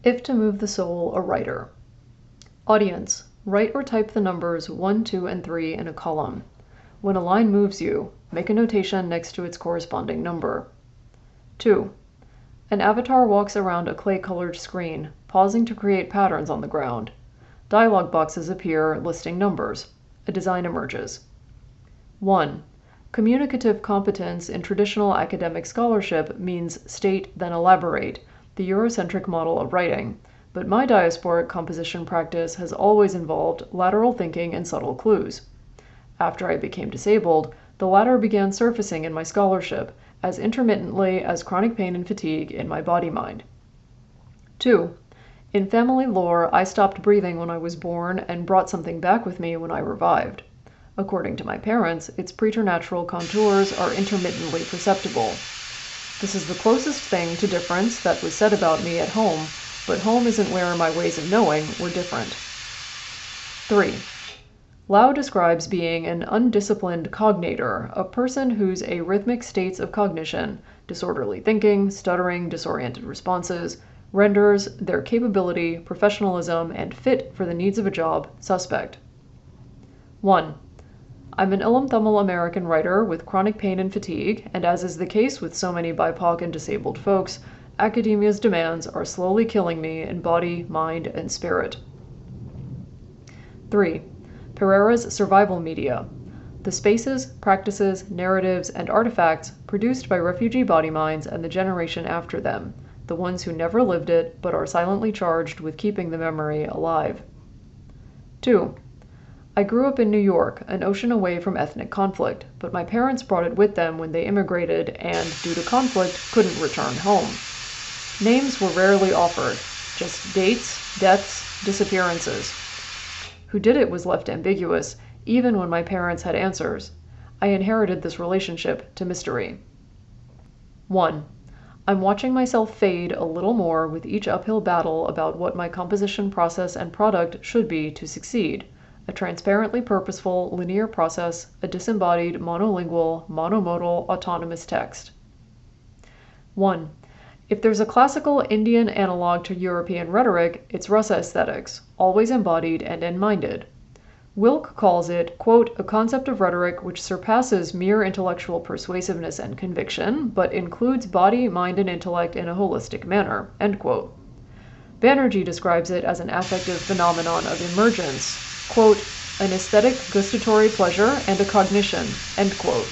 If to move the soul, a writer. Audience, write or type the numbers 1, 2, and 3 in a column. When a line moves you, make a notation next to its corresponding number. 2. An avatar walks around a clay-colored screen, pausing to create patterns on the ground. Dialog boxes appear listing numbers. A design emerges. 1. Communicative competence in traditional academic scholarship means state then elaborate, the Eurocentric model of writing, but my diasporic composition practice has always involved lateral thinking and subtle clues. After I became disabled, the latter began surfacing in my scholarship as intermittently as chronic pain and fatigue in my body-mind. 2. In family lore, I stopped breathing when I was born and brought something back with me when I revived. According to my parents, its preternatural contours are intermittently perceptible. This is the closest thing to difference that was said about me at home, but home isn't where my ways of knowing were different. 3. Lau describes being an undisciplined cognator, a person whose arrhythmic states of cognition, disorderly thinking, stuttering, disoriented responses, renders their capability, professionalism, and fit for the needs of a job suspect. 1. I'm an Ilum Tamil American writer with chronic pain and fatigue, and as is the case with so many BIPOC and disabled folks, academia's demands are slowly killing me in body, mind, and spirit. 3. Pereira's survival media. The spaces, practices, narratives, and artifacts produced by refugee body minds and the generation after them, the ones who never lived it but are silently charged with keeping the memory alive. 2. I grew up in New York, an ocean away from ethnic conflict, but my parents brought it with them when they immigrated and, due to conflict, couldn't return home. Names were rarely offered, just dates, deaths, disappearances. Who did it was left ambiguous, even when my parents had answers. I inherited this relationship to mystery. 1. I'm watching myself fade a little more with each uphill battle about what my composition process and product should be to succeed. A transparently purposeful, linear process, a disembodied, monolingual, monomodal, autonomous text. 1. If there's a classical Indian analog to European rhetoric, it's rasa aesthetics, always embodied and in-minded. Wilk calls it, quote, a concept of rhetoric which surpasses mere intellectual persuasiveness and conviction, but includes body, mind, and intellect in a holistic manner, end quote. Banerjee describes it as an affective phenomenon of emergence, quote, an aesthetic gustatory pleasure and a cognition, end quote.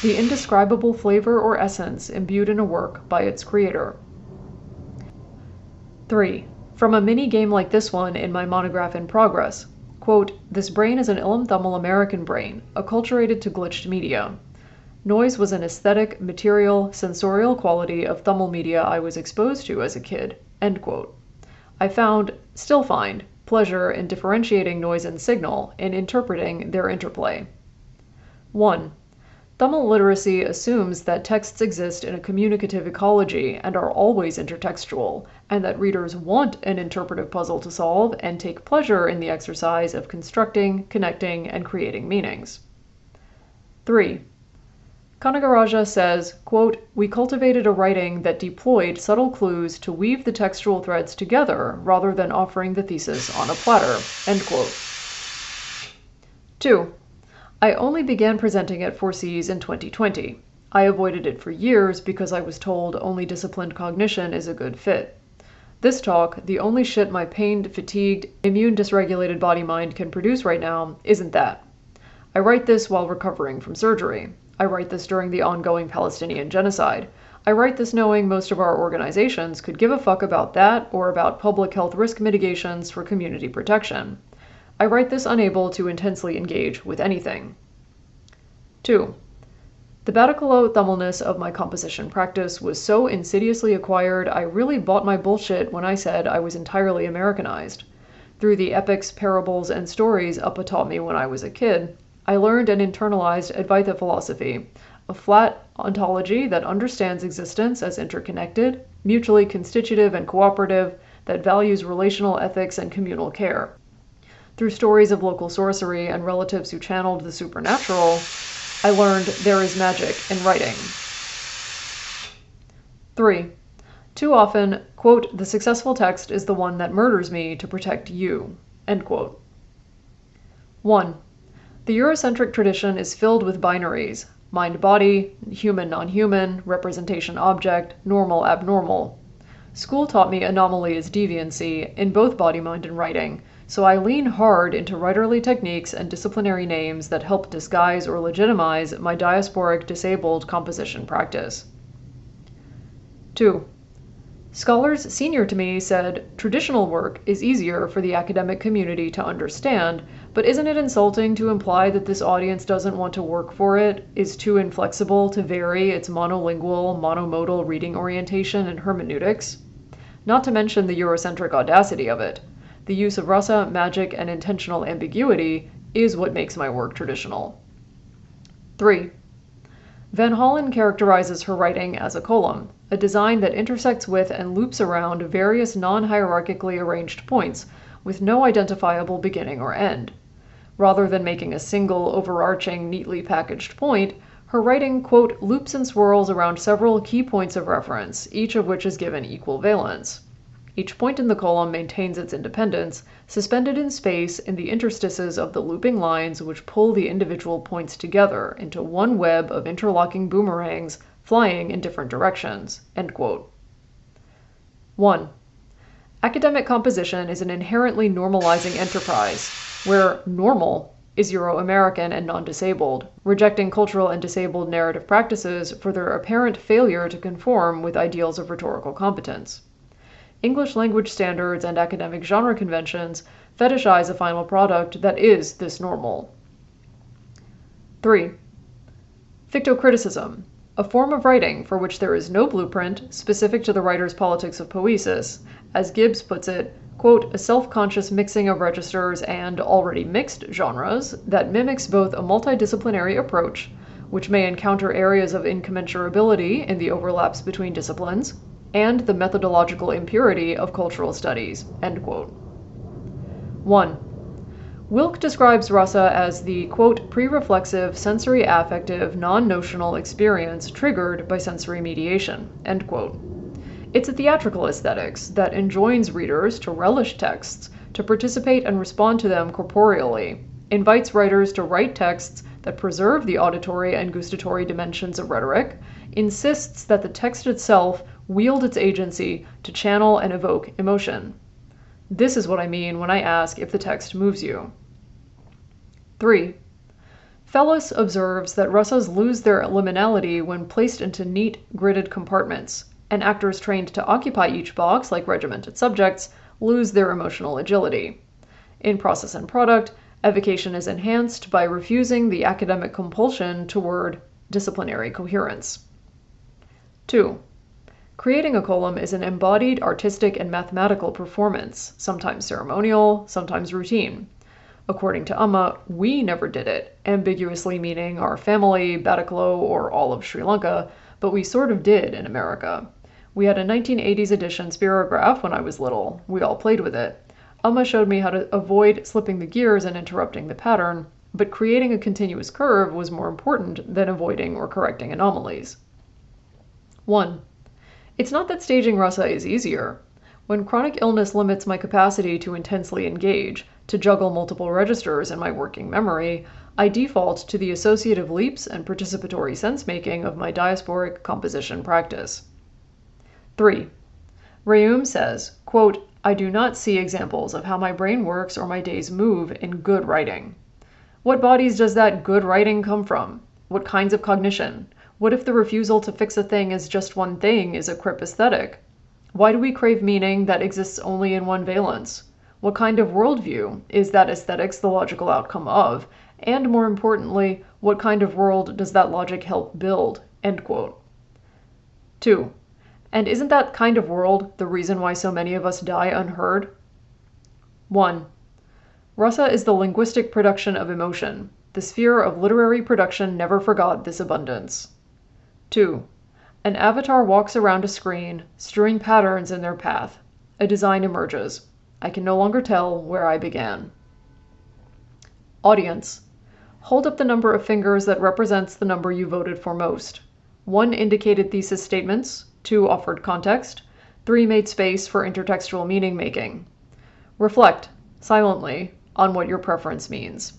The indescribable flavor or essence imbued in a work by its creator. 3. From a mini-game like this one in my monograph in progress, quote, this brain is an Ilum Tamil American brain, acculturated to glitched media. Noise was an aesthetic, material, sensorial quality of Tamil media I was exposed to as a kid, end quote. I found, still find, pleasure in differentiating noise and signal, in interpreting their interplay. 1. Tamil literacy assumes that texts exist in a communicative ecology and are always intertextual, and that readers want an interpretive puzzle to solve and take pleasure in the exercise of constructing, connecting, and creating meanings. 3. Kanagaraja says, quote, we cultivated a writing that deployed subtle clues to weave the textual threads together rather than offering the thesis on a platter, end quote. 2. I only began presenting at 4Cs in 2020. I avoided it for years because I was told only disciplined cognition is a good fit. This talk, the only shit my pained, fatigued, immune-dysregulated body-mind can produce right now, isn't that. I write this while recovering from surgery. I write this during the ongoing Palestinian genocide. I write this knowing most of our organizations could give a fuck about that or about public health risk mitigations for community protection. I write this unable to intensely engage with anything. 2. The Badakalo Tamilness of my composition practice was so insidiously acquired I really bought my bullshit when I said I was entirely Americanized. Through the epics, parables, and stories Appa taught me when I was a kid, I learned and internalized Advaita philosophy, a flat ontology that understands existence as interconnected, mutually constitutive and cooperative, that values relational ethics and communal care. Through stories of local sorcery and relatives who channeled the supernatural, I learned there is magic in writing. 3. Too often, quote, the successful text is the one that murders me to protect you, end quote. 1. The Eurocentric tradition is filled with binaries: mind-body, human-non-human, representation-object, normal-abnormal. School taught me anomaly is deviancy in both body, mind, and writing, so I lean hard into writerly techniques and disciplinary names that help disguise or legitimize my diasporic-disabled composition practice. 2. Scholars senior to me said, traditional work is easier for the academic community to understand, but isn't it insulting to imply that this audience doesn't want to work for it, is too inflexible to vary its monolingual, monomodal reading orientation and hermeneutics? Not to mention the Eurocentric audacity of it. The use of rasa, magic, and intentional ambiguity is what makes my work traditional. 3. Van Hollen characterizes her writing as a kolam, a design that intersects with and loops around various non-hierarchically arranged points with no identifiable beginning or end. Rather than making a single, overarching, neatly packaged point, her writing, quote, loops and swirls around several key points of reference, each of which is given equal valence. Each point in the kolam maintains its independence, suspended in space in the interstices of the looping lines which pull the individual points together into one web of interlocking boomerangs flying in different directions, end quote. 1. Academic composition is an inherently normalizing enterprise, where normal is Euro-American and non-disabled, rejecting cultural and disabled narrative practices for their apparent failure to conform with ideals of rhetorical competence. English language standards and academic genre conventions fetishize a final product that is this normal. 3. Fictocriticism, a form of writing for which there is no blueprint specific to the writer's politics of poesis, as Gibbs puts it, quote, a self-conscious mixing of registers and already mixed genres that mimics both a multidisciplinary approach, which may encounter areas of incommensurability in the overlaps between disciplines, and the methodological impurity of cultural studies, end quote. 1. Wilk describes rasa as the, quote, pre-reflexive, sensory-affective, non-notional experience triggered by sensory mediation, end quote. It's a theatrical aesthetics that enjoins readers to relish texts, to participate and respond to them corporeally, invites writers to write texts that preserve the auditory and gustatory dimensions of rhetoric, insists that the text itself wield its agency to channel and evoke emotion. This is what I mean when I ask if the text moves you. 3. Fellis observes that rasas lose their liminality when placed into neat, gridded compartments, and actors trained to occupy each box like regimented subjects lose their emotional agility. In Process and Product, evocation is enhanced by refusing the academic compulsion toward disciplinary coherence. 2. Creating a kolam is an embodied artistic and mathematical performance, sometimes ceremonial, sometimes routine. According to Amma, we never did it, ambiguously meaning our family, Bataclo, or all of Sri Lanka, but we sort of did in America. We had a 1980s edition spirograph when I was little. We all played with it. Amma showed me how to avoid slipping the gears and interrupting the pattern, but creating a continuous curve was more important than avoiding or correcting anomalies. 1. It's not that staging rasa is easier. When chronic illness limits my capacity to intensely engage, to juggle multiple registers in my working memory, I default to the associative leaps and participatory sense-making of my diasporic composition practice. 3. Reum says, quote, I do not see examples of how my brain works or my days move in good writing. What bodies does that good writing come from? What kinds of cognition? What if the refusal to fix a thing as just one thing is a crip aesthetic? Why do we crave meaning that exists only in one valence? What kind of worldview is that aesthetics the logical outcome of? And more importantly, what kind of world does that logic help build? End quote. 2. And isn't that kind of world the reason why so many of us die unheard? 1. Rasa is the linguistic production of emotion. The sphere of literary production never forgot this abundance. 2. An avatar walks around a screen, strewing patterns in their path. A design emerges. I can no longer tell where I began. Audience. Hold up the number of fingers that represents the number you voted for most. 1 indicated thesis statements, 2 offered context, 3. Made space for intertextual meaning making. Reflect, silently, on what your preference means.